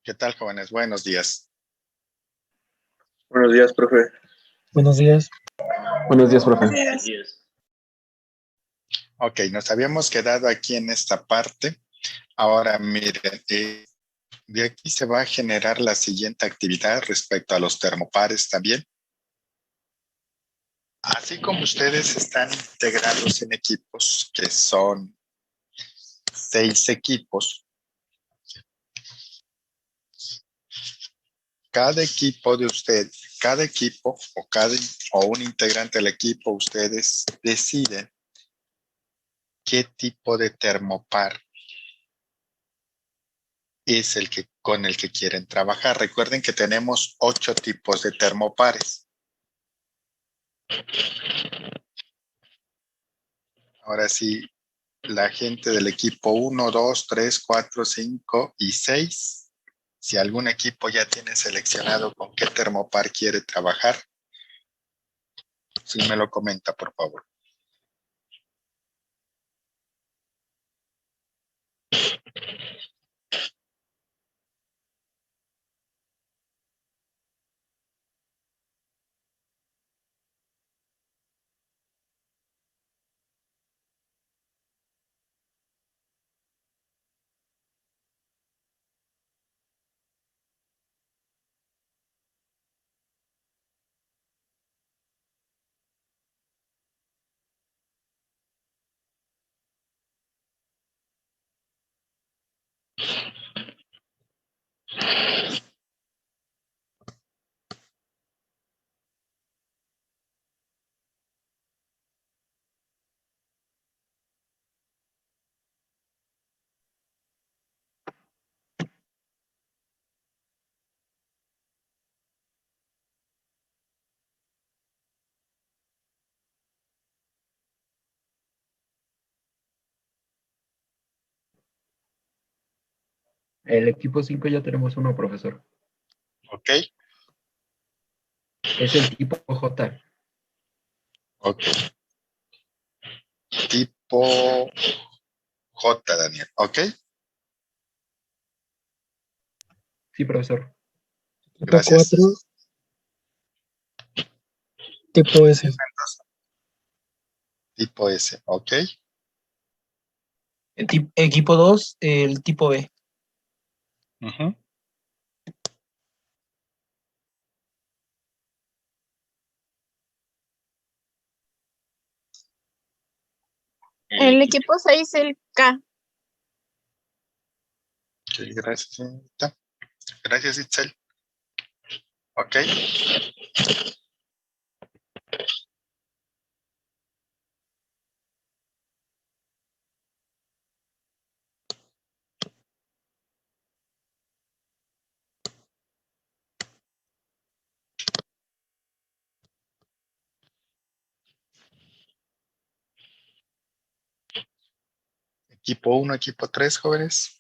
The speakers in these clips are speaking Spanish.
¿Qué tal, jóvenes? Buenos días. Buenos días, profe. Buenos días. Buenos días, profe. Ok, nos habíamos quedado aquí en esta parte. Ahora miren, de aquí se va a generar la siguiente actividad respecto a los termopares también. Así como ustedes están integrados en equipos, que son 6 equipos, cada equipo de ustedes, cada equipo o un integrante del equipo, ustedes deciden qué tipo de termopar es con el que quieren trabajar. Recuerden que tenemos 8 tipos de termopares. Ahora sí, la gente del equipo 1, 2, 3, 4, 5 y 6. Si algún equipo ya tiene seleccionado con qué termopar quiere trabajar, sí me lo comenta, por favor. El equipo 5 ya tenemos uno, profesor. ¿Ok? Es el tipo J. Ok. Tipo J, Daniel. ¿Ok? Sí, profesor. Tipo Gracias. 4, tipo S. Tipo S. ¿Ok? Equipo 2, el tipo B. Uh-huh. El equipo 6, el K. Ok, gracias, señorita. Gracias, Itzel. ¿Ok? Equipo 1, equipo 3, jóvenes.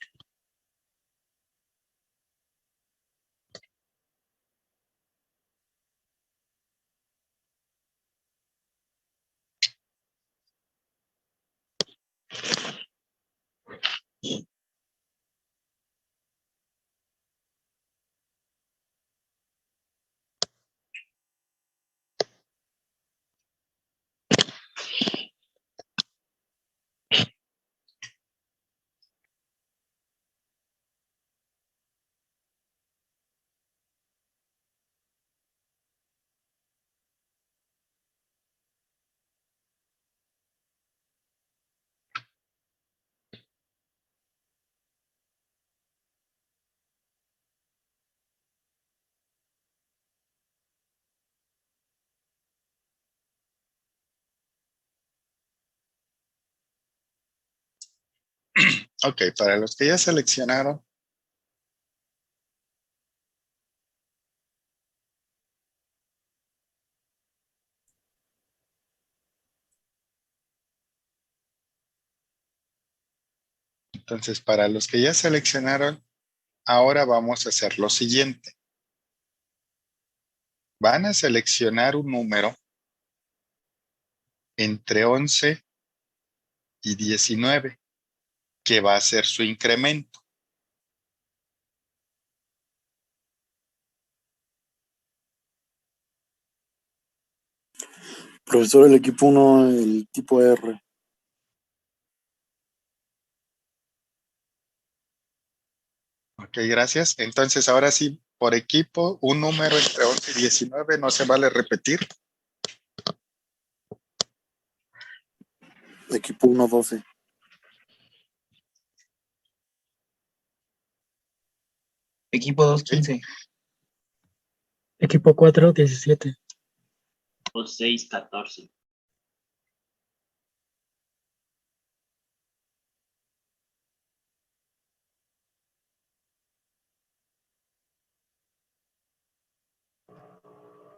Ok, para los que ya seleccionaron, entonces para los que ya seleccionaron, ahora vamos a hacer lo siguiente. Van a seleccionar un número entre 11 y 19, que va a ser su incremento. Profesor, el equipo 1, el tipo R. Ok, gracias. Entonces, ahora sí, por equipo, un número entre 11 y 19, no se vale repetir. Equipo 1, 12. Equipo 2, Ok. 15. Equipo 4, 17. O 6, 14.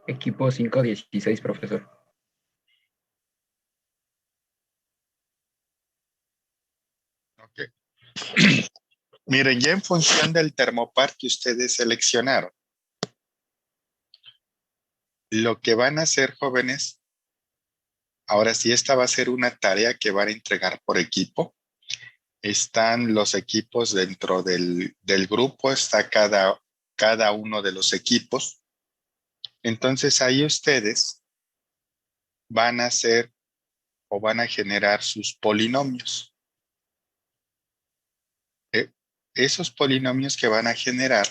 Equipo 5, 16, profesor. Ok. Miren, ya en función del termopar que ustedes seleccionaron, lo que van a hacer, jóvenes, ahora sí, esta va a ser una tarea que van a entregar por equipo. Están los equipos dentro del grupo, está cada uno de los equipos. Entonces ahí ustedes van a hacer o van a generar sus polinomios. Esos polinomios que van a generar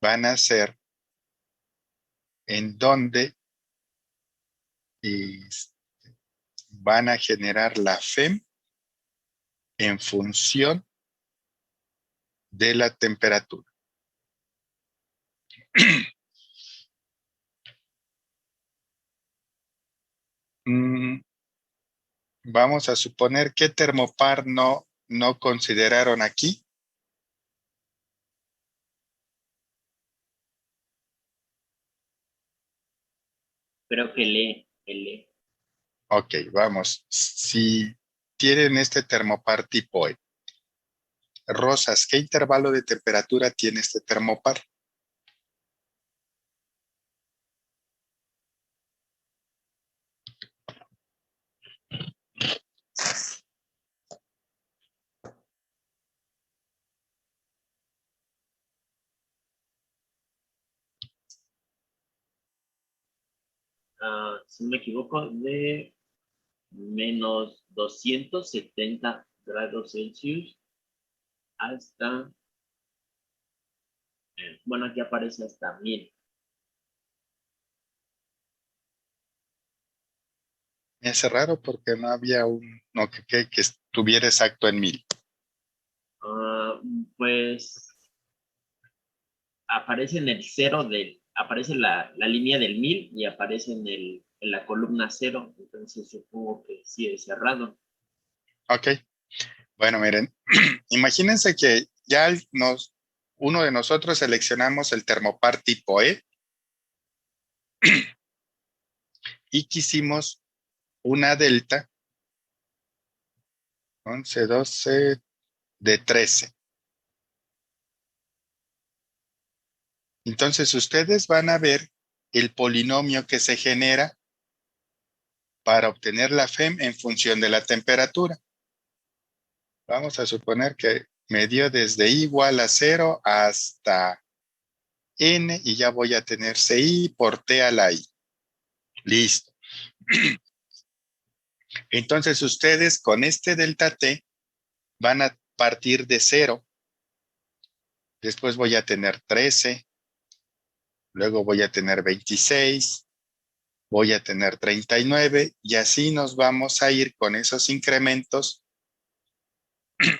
van a ser en donde van a generar la FEM en función de la temperatura. Vamos a suponer que termopar no consideraron aquí. Creo que lee. Ok, vamos. Si tienen este termopar tipo E. Rosas, ¿qué intervalo de temperatura tiene este termopar? Si no me equivoco, de menos 270 grados Celsius hasta, bueno, aquí aparece hasta 1000. Me hace raro porque no había que estuviera exacto en 1000. Pues aparece en el cero aparece la línea del 1000 y aparece en la columna 0, entonces supongo que sí es cerrado. Ok. Bueno, miren, imagínense que ya uno de nosotros seleccionamos el termopar tipo E y quisimos una delta 11, 12 de 13. Entonces ustedes van a ver el polinomio que se genera para obtener la FEM en función de la temperatura. Vamos a suponer que me dio desde I igual a 0 hasta N y ya voy a tener CI por T a la I. Listo. Entonces ustedes con este delta T van a partir de 0. Después voy a tener 13. Luego voy a tener 26. Voy a tener 39 y así nos vamos a ir con esos incrementos.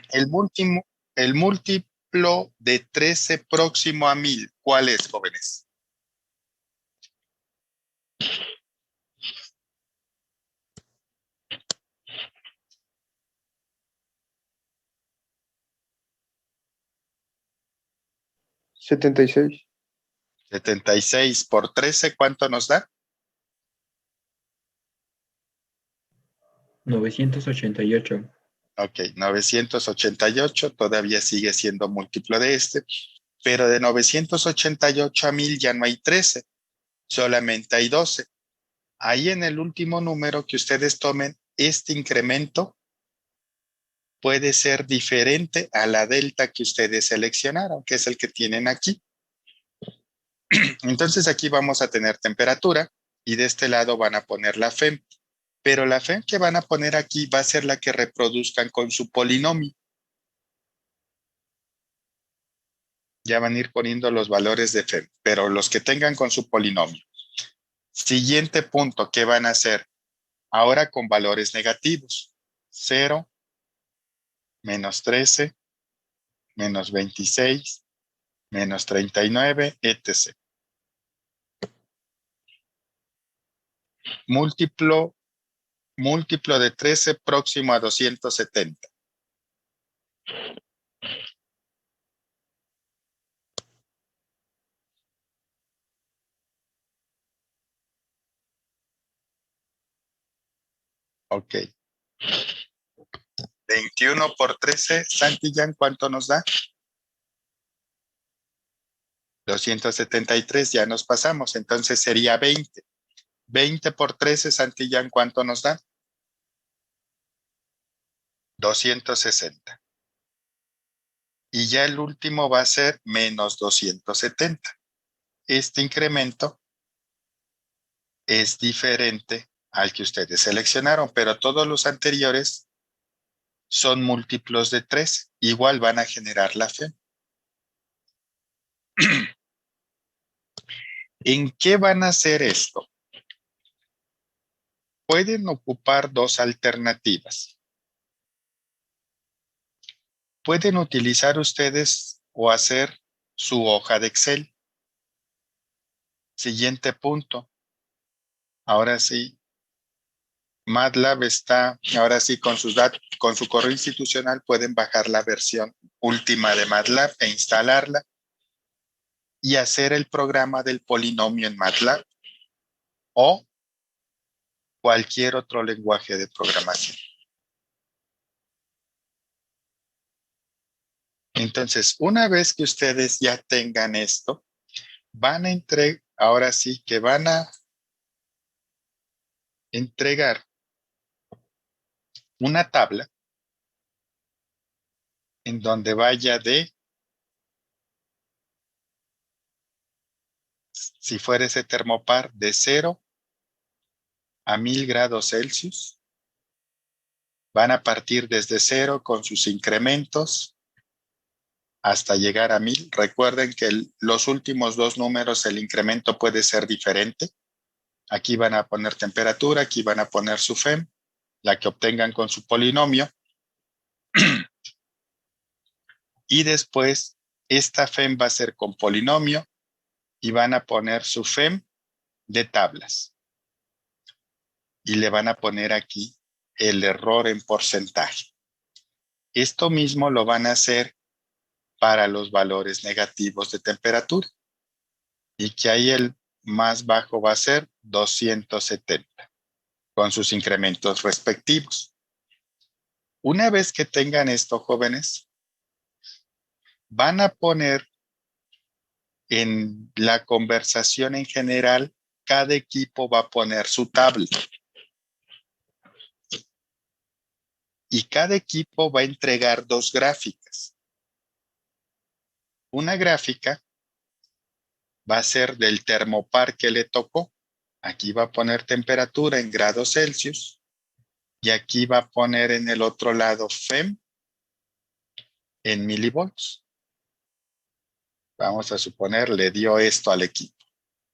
El múltiplo de 13 próximo a 1000, ¿cuál es, jóvenes? $76. 76 por 13, ¿cuánto nos da? 988. Ok, 988 todavía sigue siendo múltiplo de este, pero de 988 a 1000 ya no hay 13, solamente hay 12. Ahí en el último número que ustedes tomen, este incremento puede ser diferente a la delta que ustedes seleccionaron, que es el que tienen aquí. Entonces aquí vamos a tener temperatura y de este lado van a poner la FEM. Pero la FEM que van a poner aquí va a ser la que reproduzcan con su polinomio. Ya van a ir poniendo los valores de FEM, pero los que tengan con su polinomio. Siguiente punto, ¿qué van a hacer? Ahora con valores negativos. 0, menos 13, menos 26, menos 39, etc. Múltiplo de 13 próximo a 270. Ok. 21 por 13, Santillán, ¿cuánto nos da? 273, ya nos pasamos, entonces sería 20. 20 por 13, Santillán, ¿cuánto nos da? 260. Y ya el último va a ser menos 270. Este incremento es diferente al que ustedes seleccionaron, pero todos los anteriores son múltiplos de 3. Igual van a generar la FEM. ¿En qué van a hacer esto? Pueden ocupar dos alternativas. Pueden utilizar ustedes o hacer su hoja de Excel. Siguiente punto. Ahora sí, MATLAB está, ahora sí, con sus datos, con su correo institucional pueden bajar la versión última de MATLAB e instalarla y hacer el programa del polinomio en MATLAB o cualquier otro lenguaje de programación. Entonces, una vez que ustedes ya tengan esto, van a entregar, ahora sí que van a entregar una tabla en donde vaya de, si fuera ese termopar, de 0 a 1000 grados Celsius. Van a partir desde 0 con sus incrementos hasta llegar a 1000. Recuerden que los últimos dos números, el incremento puede ser diferente. Aquí van a poner temperatura, aquí van a poner su FEM, la que obtengan con su polinomio. Y después, esta FEM va a ser con polinomio y van a poner su FEM de tablas. Y le van a poner aquí el error en porcentaje. Esto mismo lo van a hacer para los valores negativos de temperatura. Y que ahí el más bajo va a ser 270 con sus incrementos respectivos. Una vez que tengan esto, jóvenes, van a poner en la conversación en general, cada equipo va a poner su tabla. Y cada equipo va a entregar dos gráficas. Una gráfica va a ser del termopar que le tocó. Aquí va a poner temperatura en grados Celsius. Y aquí va a poner en el otro lado FEM en milivolts. Vamos a suponer le dio esto al equipo.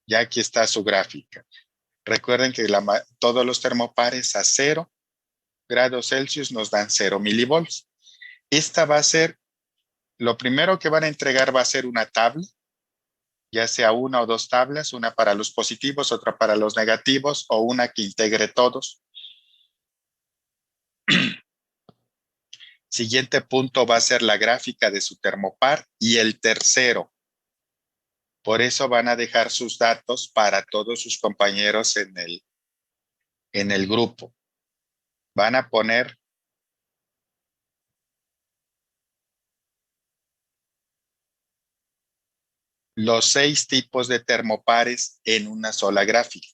Ya aquí está su gráfica. Recuerden que todos los termopares a 0 grados Celsius nos dan 0 milivolts. Esta va a ser, lo primero que van a entregar va a ser una tabla, ya sea una o dos tablas, una para los positivos, otra para los negativos o una que integre todos. Siguiente punto va a ser la gráfica de su termopar y el tercero. Por eso van a dejar sus datos para todos sus compañeros en el grupo. Van a poner los 6 tipos de termopares en una sola gráfica.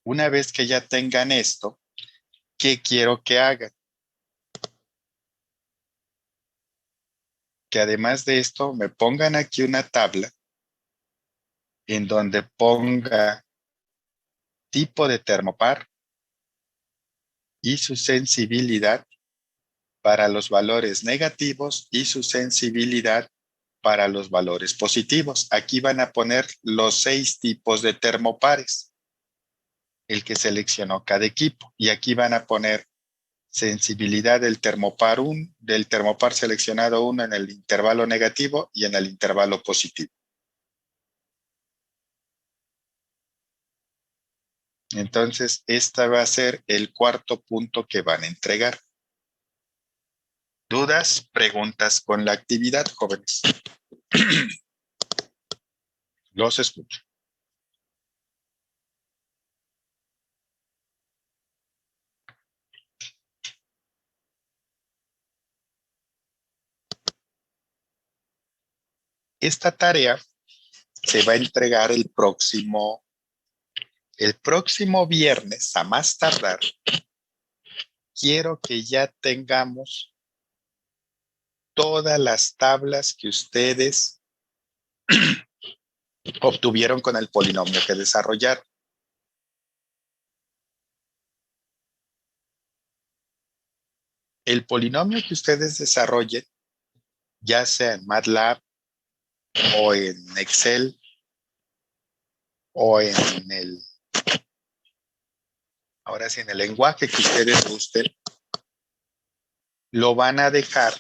Una vez que ya tengan esto, ¿qué quiero que hagan? que además de esto me pongan aquí una tabla en donde ponga tipo de termopar y su sensibilidad para los valores negativos y su sensibilidad para los valores positivos. Aquí van a poner los 6 tipos de termopares, el que seleccionó cada equipo. Y aquí van a poner sensibilidad del termopar seleccionado 1 en el intervalo negativo y en el intervalo positivo. Entonces, esta va a ser el cuarto punto que van a entregar. ¿Dudas, preguntas con la actividad, jóvenes? Los escucho. Esta tarea se va a entregar el próximo viernes, a más tardar. Quiero que ya tengamos todas las tablas que ustedes obtuvieron con el polinomio que desarrollaron. El polinomio que ustedes desarrollen, ya sea en MATLAB o en Excel o en ahora sí, en el lenguaje que ustedes gusten, lo van a dejar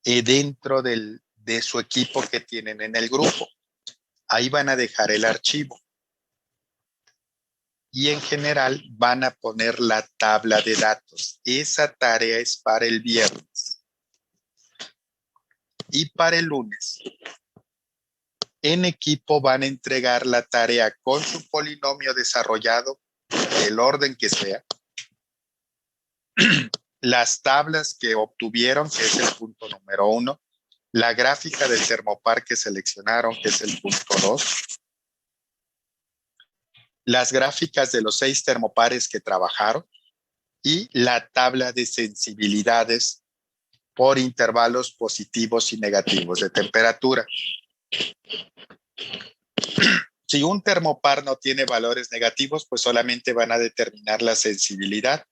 dentro de su equipo que tienen en el grupo. Ahí van a dejar el archivo. Y en general van a poner la tabla de datos. Esa tarea es para el viernes. Y para el lunes, en equipo van a entregar la tarea con su polinomio desarrollado, del orden que sea, las tablas que obtuvieron, que es el punto número 1, la gráfica del termopar que seleccionaron, que es el punto 2, las gráficas de los 6 termopares que trabajaron y la tabla de sensibilidades por intervalos positivos y negativos de temperatura. Si un termopar no tiene valores negativos, pues solamente van a determinar la sensibilidad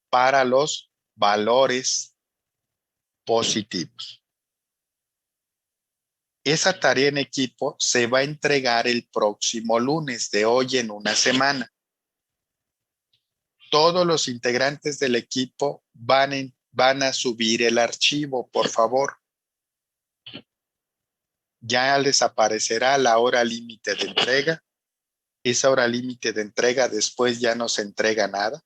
para los valores positivos. Esa tarea en equipo se va a entregar el próximo lunes, de hoy en una semana. Todos los integrantes del equipo van a subir el archivo, por favor. Ya les aparecerá la hora límite de entrega. Esa hora límite de entrega después ya no se entrega nada.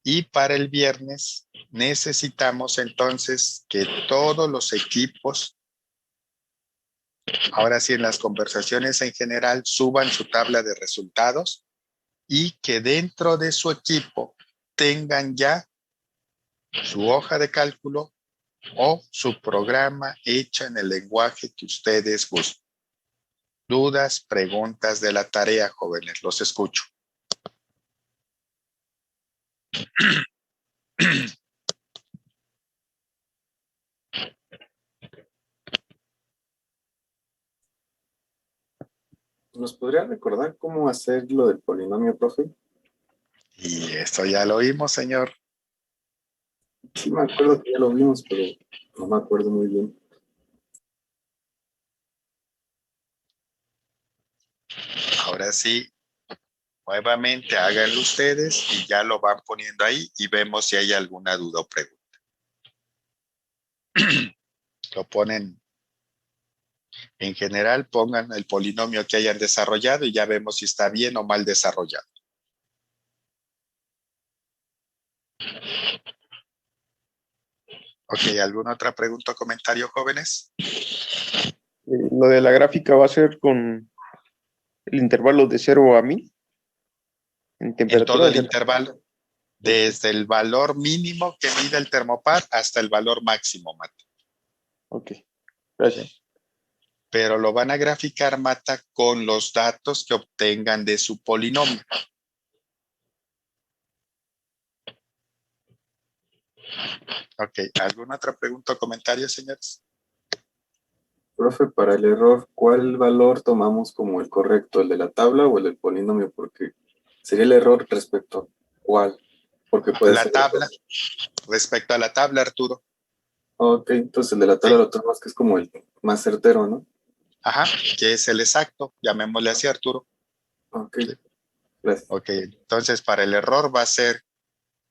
Y para el viernes necesitamos entonces que todos los equipos, ahora sí en las conversaciones en general, suban su tabla de resultados y que dentro de su equipo tengan ya su hoja de cálculo o su programa hecha en el lenguaje que ustedes gusten. Dudas, preguntas de la tarea, jóvenes, los escucho. ¿Nos podría recordar cómo hacer lo del polinomio, profe? Y esto ya lo vimos, señor. Sí, me acuerdo que ya lo vimos, pero no me acuerdo muy bien. Ahora sí, nuevamente háganlo ustedes y ya lo van poniendo ahí y vemos si hay alguna duda o pregunta. Lo ponen en general, pongan el polinomio que hayan desarrollado y ya vemos si está bien o mal desarrollado. Ok, ¿alguna otra pregunta o comentario, jóvenes? Lo de la gráfica va a ser con el intervalo de 0 a 1000 en En temperatura. todo el intervalo, desde el valor mínimo que mide el termopar hasta el valor máximo, Mata. Ok, gracias. Pero lo van a graficar, Mata, con los datos que obtengan de su polinomio. Ok, ¿alguna otra pregunta o comentario, señores? Profe, para el error, ¿cuál valor tomamos como el correcto? ¿El de la tabla o el del polinomio? Porque sería el error respecto a cuál. Porque puede La ser. tabla, respecto a la tabla, Arturo. Ok, entonces el de la ¿Sí? tabla lo tomamos que es como el más certero, ¿no? Ajá, que es el exacto, llamémosle así, Arturo. Ok, Sí. gracias. Ok, entonces para el error va a ser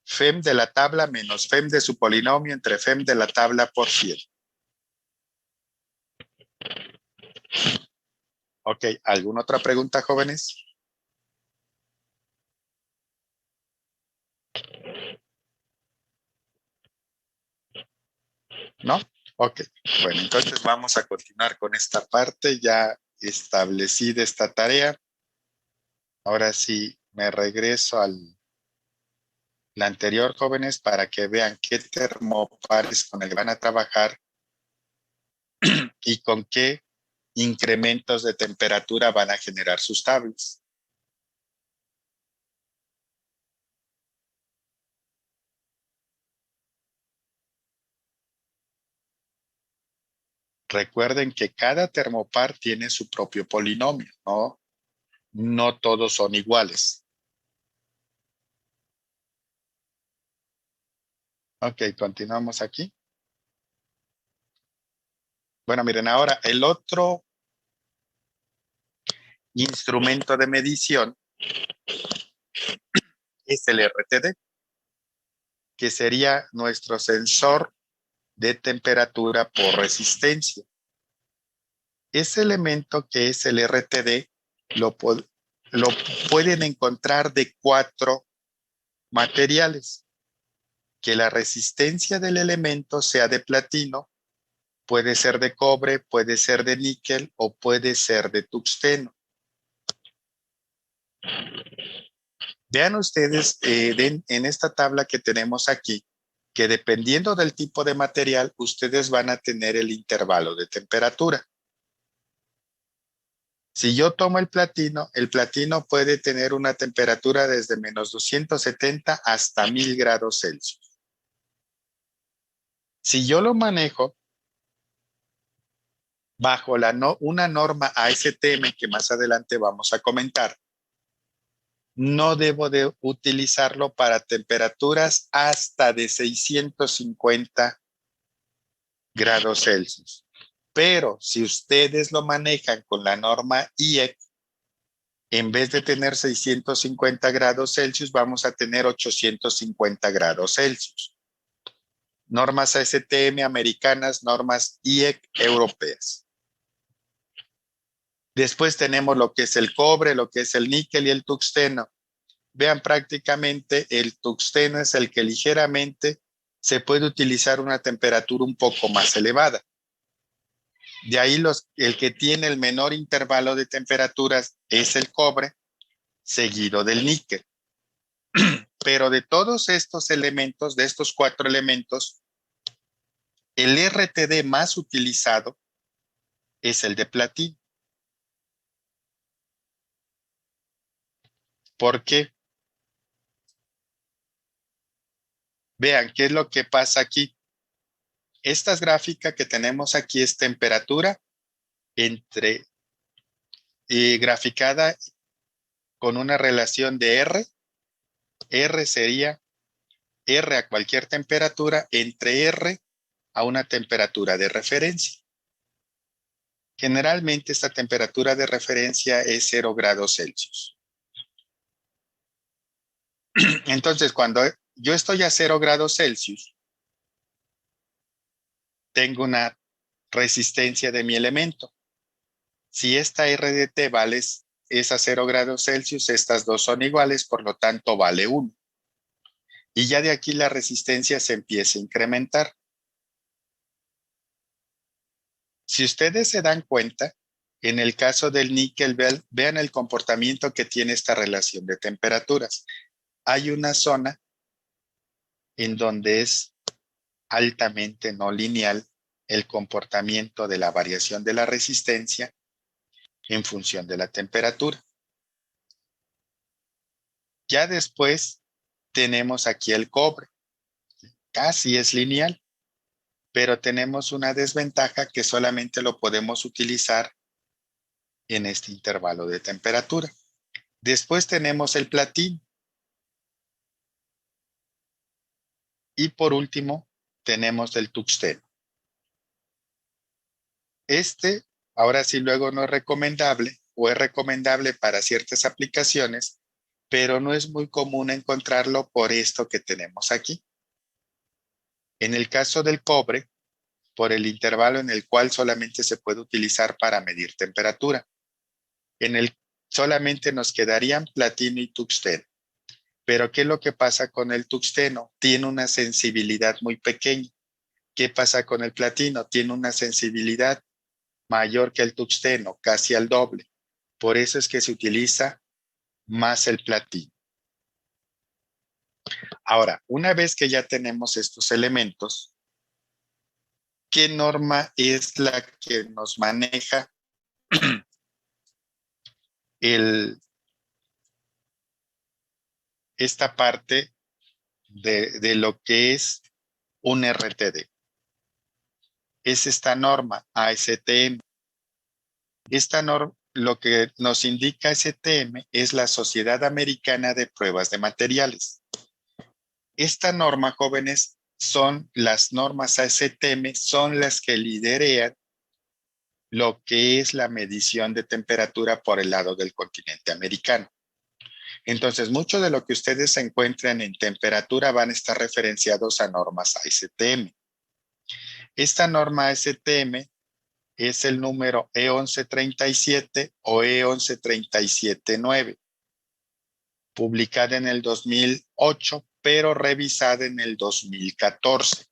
FEM de la tabla menos FEM de su polinomio entre FEM de la tabla por 100. Ok, ¿alguna otra pregunta, jóvenes? ¿No? Ok, bueno, entonces vamos a continuar con esta parte ya establecida esta tarea. Ahora sí, me regreso al la anterior, jóvenes, para que vean qué termopares con el que van a trabajar y con qué incrementos de temperatura van a generar sus tablas. Recuerden que cada termopar tiene su propio polinomio, ¿no? No todos son iguales. Ok, continuamos aquí. Bueno, miren, ahora el otro instrumento de medición es el RTD, que sería nuestro sensor de temperatura por resistencia. Ese elemento que es el RTD lo pueden encontrar de 4 materiales. Que la resistencia del elemento sea de platino, puede ser de cobre, puede ser de níquel o puede ser de tungsteno. Vean ustedes en esta tabla que tenemos aquí, que dependiendo del tipo de material, ustedes van a tener el intervalo de temperatura. Si yo tomo el platino puede tener una temperatura desde menos 270 hasta 1000 grados Celsius. Si yo lo manejo bajo una norma ASTM que más adelante vamos a comentar, no debo de utilizarlo para temperaturas hasta de 650 grados Celsius. Pero si ustedes lo manejan con la norma IEC, en vez de tener 650 grados Celsius, vamos a tener 850 grados Celsius. Normas ASTM americanas, normas IEC europeas. Después tenemos lo que es el cobre, lo que es el níquel y el tungsteno. Vean, prácticamente el tungsteno es el que ligeramente se puede utilizar una temperatura un poco más elevada. De ahí el que tiene el menor intervalo de temperaturas es el cobre, seguido del níquel. Pero de todos estos elementos, de estos 4 elementos, el RTD más utilizado es el de platino. ¿Por qué? Vean, ¿qué es lo que pasa aquí? Esta gráfica que tenemos aquí es temperatura graficada con una relación de R. R sería R a cualquier temperatura entre R a una temperatura de referencia. Generalmente esta temperatura de referencia es 0 grados Celsius. Entonces, cuando yo estoy a 0 grados Celsius, tengo una resistencia de mi elemento. Si esta RDT es a 0 grados Celsius, estas dos son iguales, por lo tanto vale 1. Y ya de aquí la resistencia se empieza a incrementar. Si ustedes se dan cuenta, en el caso del níquel, vean el comportamiento que tiene esta relación de temperaturas. Hay una zona en donde es altamente no lineal el comportamiento de la variación de la resistencia en función de la temperatura. Ya después tenemos aquí el cobre. casi es lineal, pero tenemos una desventaja que solamente lo podemos utilizar en este intervalo de temperatura. Después tenemos el platino. Y por último, tenemos el tungsteno. Este, ahora sí luego no es recomendable, o es recomendable para ciertas aplicaciones, pero no es muy común encontrarlo por esto que tenemos aquí. En el caso del cobre, por el intervalo en el cual solamente se puede utilizar para medir temperatura. Solamente nos quedarían platino y tungsteno. Pero ¿qué es lo que pasa con el tungsteno? Tiene una sensibilidad muy pequeña. ¿Qué pasa con el platino? Tiene una sensibilidad mayor que el tungsteno, casi al doble. Por eso es que se utiliza más el platino. Ahora, una vez que ya tenemos estos elementos, ¿qué norma es la que nos maneja esta parte de lo que es un RTD? Es esta norma ASTM. Esta norma, lo que nos indica ASTM es la Sociedad Americana de Pruebas de Materiales. Esta norma, jóvenes, son las normas ASTM, son las que lideran lo que es la medición de temperatura por el lado del continente americano. Entonces, mucho de lo que ustedes se encuentran en temperatura van a estar referenciados a normas ASTM. Esta norma ASTM es el número E1137 o E11379, publicada en el 2008, pero revisada en el 2014.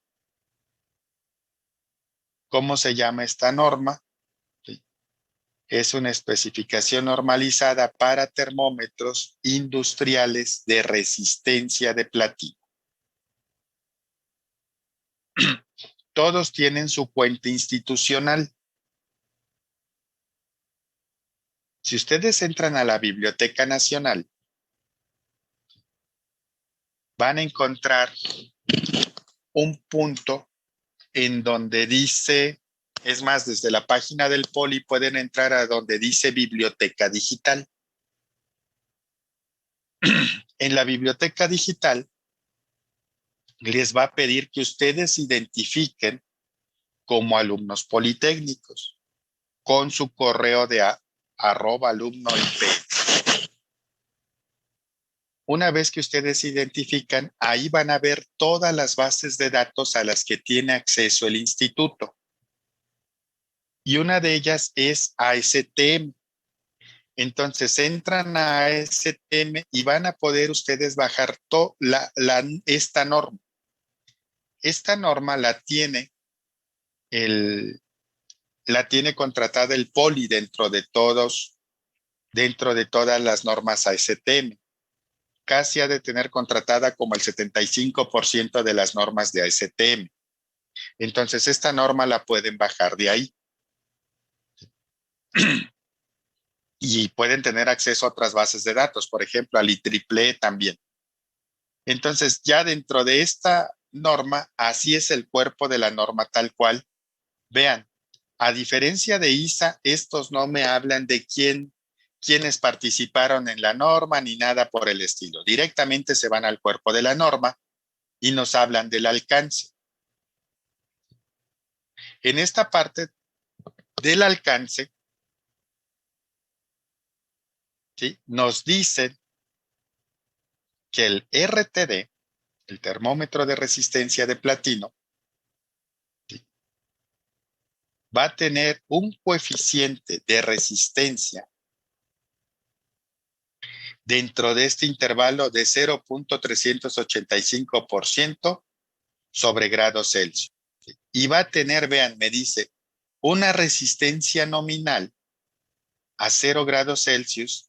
¿Cómo se llama esta norma? Es una especificación normalizada para termómetros industriales de resistencia de platino. Todos tienen su fuente institucional. Si ustedes entran a la Biblioteca Nacional, van a encontrar un punto en donde dice, es más, desde la página del Poli pueden entrar a donde dice Biblioteca Digital. En la Biblioteca Digital les va a pedir que ustedes identifiquen como alumnos politécnicos con su correo de @alumnoip. Una vez que ustedes identifican, ahí van a ver todas las bases de datos a las que tiene acceso el instituto. Y una de ellas es ASTM. Entonces entran a ASTM y van a poder ustedes bajar esta norma. Esta norma la tiene contratada el Poli dentro de todas las normas ASTM. Casi ha de tener contratada como el 75% de las normas de ASTM. Entonces, esta norma la pueden bajar de ahí. Y pueden tener acceso a otras bases de datos, por ejemplo, al IEEE también. Entonces, ya dentro de esta norma, así es el cuerpo de la norma tal cual. Vean, a diferencia de ISA, estos no me hablan de quiénes participaron en la norma ni nada por el estilo. Directamente se van al cuerpo de la norma y nos hablan del alcance. En esta parte del alcance, ¿sí?, nos dicen que el RTD, el termómetro de resistencia de platino, ¿sí?, va a tener un coeficiente de resistencia dentro de este intervalo de 0.385% sobre grados Celsius. Y va a tener, vean, me dice, una resistencia nominal a 0 grados Celsius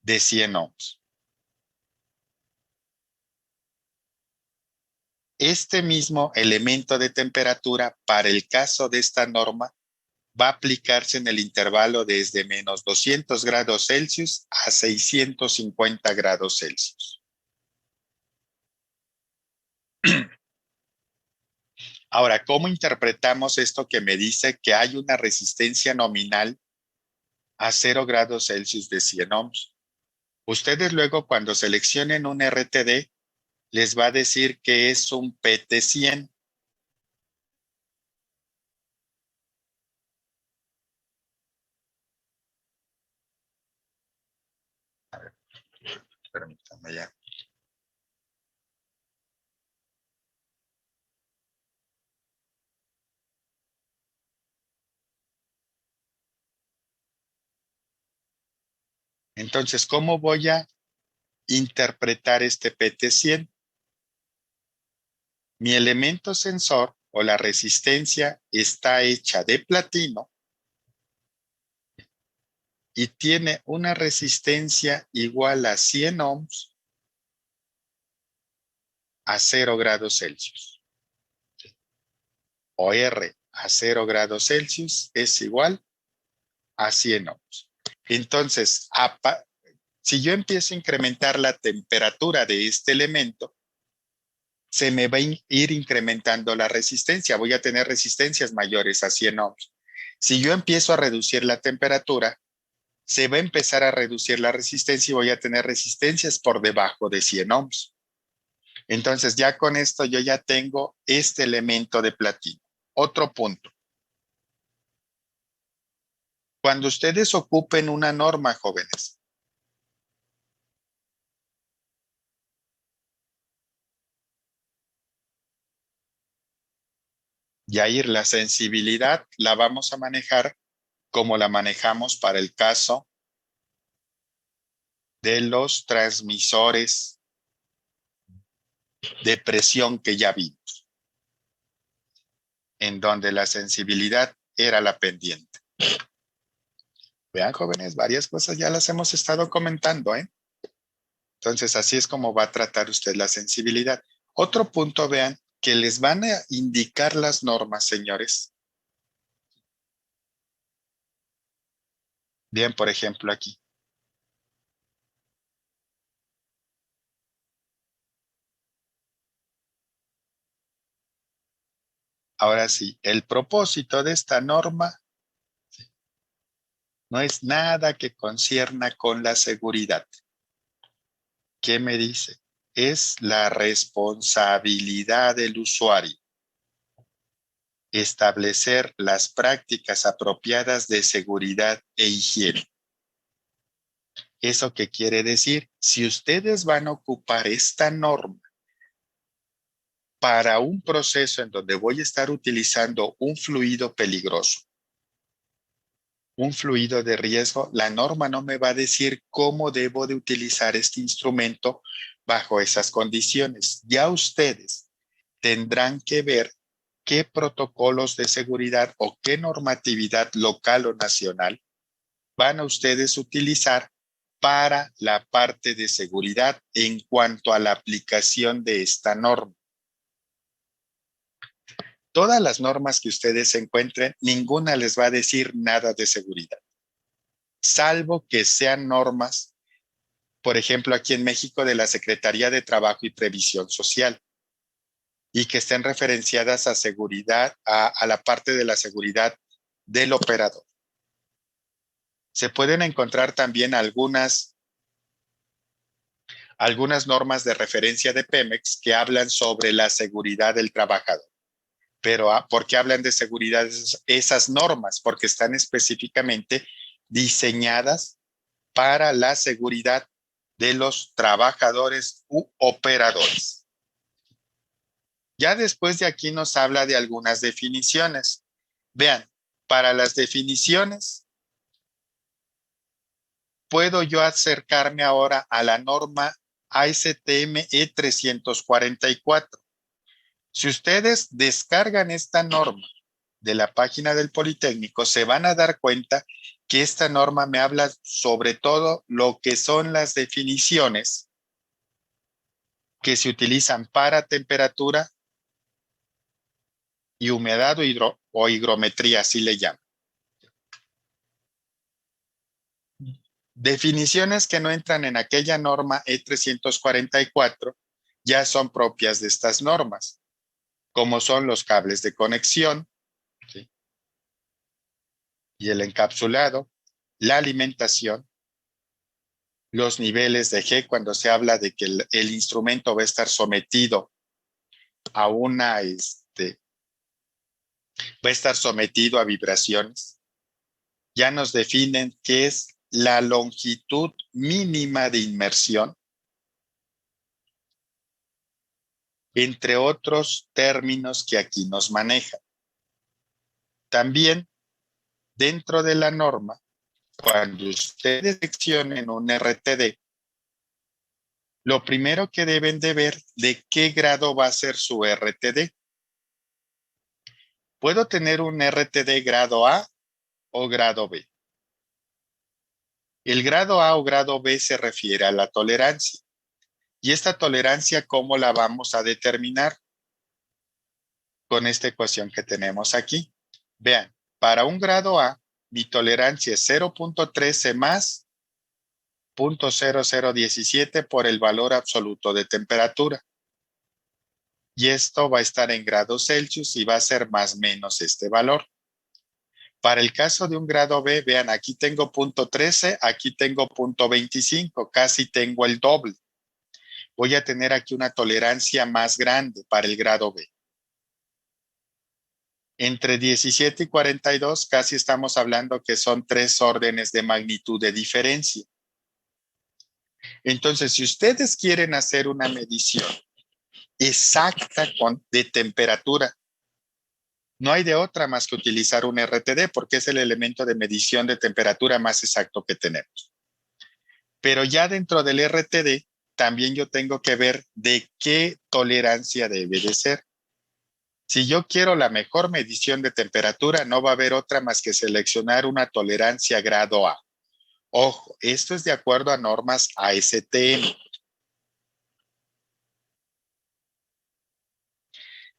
de 100 ohms. Este mismo elemento de temperatura, para el caso de esta norma, va a aplicarse en el intervalo desde menos 200 grados Celsius a 650 grados Celsius. Ahora, ¿cómo interpretamos esto que me dice que hay una resistencia nominal a 0 grados Celsius de 100 ohms? Ustedes luego cuando seleccionen un RTD, les va a decir que es un PT100. A ver, permítanme ya. Entonces, ¿cómo voy a interpretar este PT100? Mi elemento sensor o la resistencia está hecha de platino y tiene una resistencia igual a 100 ohms a 0 grados Celsius. O R a 0 grados Celsius es igual a 100 ohms. Entonces, si yo empiezo a incrementar la temperatura de este elemento, se me va a ir incrementando la resistencia. Voy a tener resistencias mayores a 100 ohms. Si yo empiezo a reducir la temperatura, se va a empezar a reducir la resistencia y voy a tener resistencias por debajo de 100 ohms. Entonces, ya con esto yo ya tengo este elemento de platino. Otro punto. Cuando ustedes ocupen una norma, jóvenes, Yair, la sensibilidad la vamos a manejar como la manejamos para el caso de los transmisores de presión que ya vimos, en donde la sensibilidad era la pendiente. Vean, jóvenes, varias cosas ya las hemos estado comentando, ¿eh? Entonces, así es como va a tratar usted la sensibilidad. Otro punto, vean, que les van a indicar las normas, señores. Bien, por ejemplo, aquí. Ahora sí, el propósito de esta norma no es nada que concierna con la seguridad. ¿Qué me dice? Es la responsabilidad del usuario establecer las prácticas apropiadas de seguridad e higiene. ¿Eso qué quiere decir? Si ustedes van a ocupar esta norma para un proceso en donde voy a estar utilizando un fluido peligroso, un fluido de riesgo, la norma no me va a decir cómo debo de utilizar este instrumento bajo esas condiciones. Ya ustedes tendrán que ver qué protocolos de seguridad o qué normatividad local o nacional van a ustedes utilizar para la parte de seguridad en cuanto a la aplicación de esta norma. Todas las normas que ustedes encuentren, ninguna les va a decir nada de seguridad, salvo que sean normas, por ejemplo, aquí en México de la Secretaría de Trabajo y Previsión Social, y que estén referenciadas a seguridad, a la parte de la seguridad del operador. Se pueden encontrar también algunas normas de referencia de Pemex que hablan sobre la seguridad del trabajador. Pero ¿por qué hablan de seguridad esas normas? Porque están específicamente diseñadas para la seguridad de los trabajadores u operadores. Ya después de aquí nos habla de algunas definiciones. Vean, para las definiciones, puedo yo acercarme ahora a la norma ASTM E344. Si ustedes descargan esta norma de la página del Politécnico, se van a dar cuenta que esta norma me habla sobre todo lo que son las definiciones que se utilizan para temperatura y humedad o higrometría, así le llaman. Definiciones que no entran en aquella norma E344 ya son propias de estas normas, como son los cables de conexión, ¿sí? Y el encapsulado, la alimentación, los niveles de G cuando se habla de que el instrumento va a estar sometido a va a estar sometido a vibraciones. Ya nos definen qué es la longitud mínima de inmersión, entre otros términos que aquí nos manejan. También, dentro de la norma, cuando ustedes seleccionen un RTD, lo primero que deben de ver de qué grado va a ser su RTD. Puedo tener un RTD grado A o grado B. El grado A o grado B se refiere a la tolerancia. ¿Y esta tolerancia cómo la vamos a determinar? Con esta ecuación que tenemos aquí. Vean, para un grado A, mi tolerancia es 0.13 más 0.0017 por el valor absoluto de temperatura. Y esto va a estar en grados Celsius y va a ser más o menos este valor. Para el caso de un grado B, vean, aquí tengo 0.13, aquí tengo 0.25, casi tengo el doble. Voy a tener aquí una tolerancia más grande para el grado B. Entre 17 y 42 casi estamos hablando que son 3 órdenes de magnitud de diferencia. Entonces, si ustedes quieren hacer una medición exacta de temperatura, no hay de otra más que utilizar un RTD porque es el elemento de medición de temperatura más exacto que tenemos. Pero ya dentro del RTD, también yo tengo que ver de qué tolerancia debe de ser. Si yo quiero la mejor medición de temperatura, no va a haber otra más que seleccionar una tolerancia grado A. Ojo, esto es de acuerdo a normas ASTM.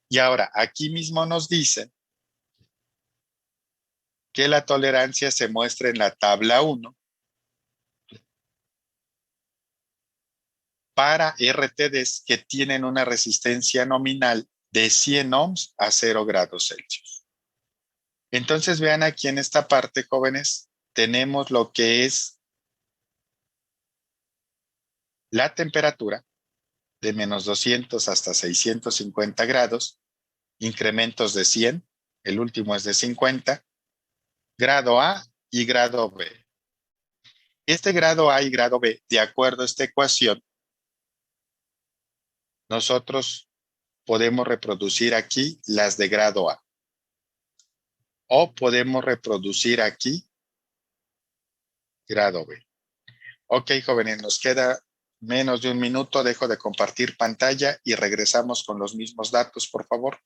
Y ahora, aquí mismo nos dicen que la tolerancia se muestra en la tabla 1 para RTDs que tienen una resistencia nominal de 100 ohms a 0 grados Celsius. Entonces vean aquí en esta parte, jóvenes, tenemos lo que es la temperatura de menos 200 hasta 650 grados, incrementos de 100, el último es de 50, grado A y grado B. Este grado A y grado B, de acuerdo a esta ecuación, nosotros podemos reproducir aquí las de grado A. O podemos reproducir aquí grado B. Ok, jóvenes, nos queda menos de un minuto. Dejo de compartir pantalla y regresamos con los mismos datos, por favor.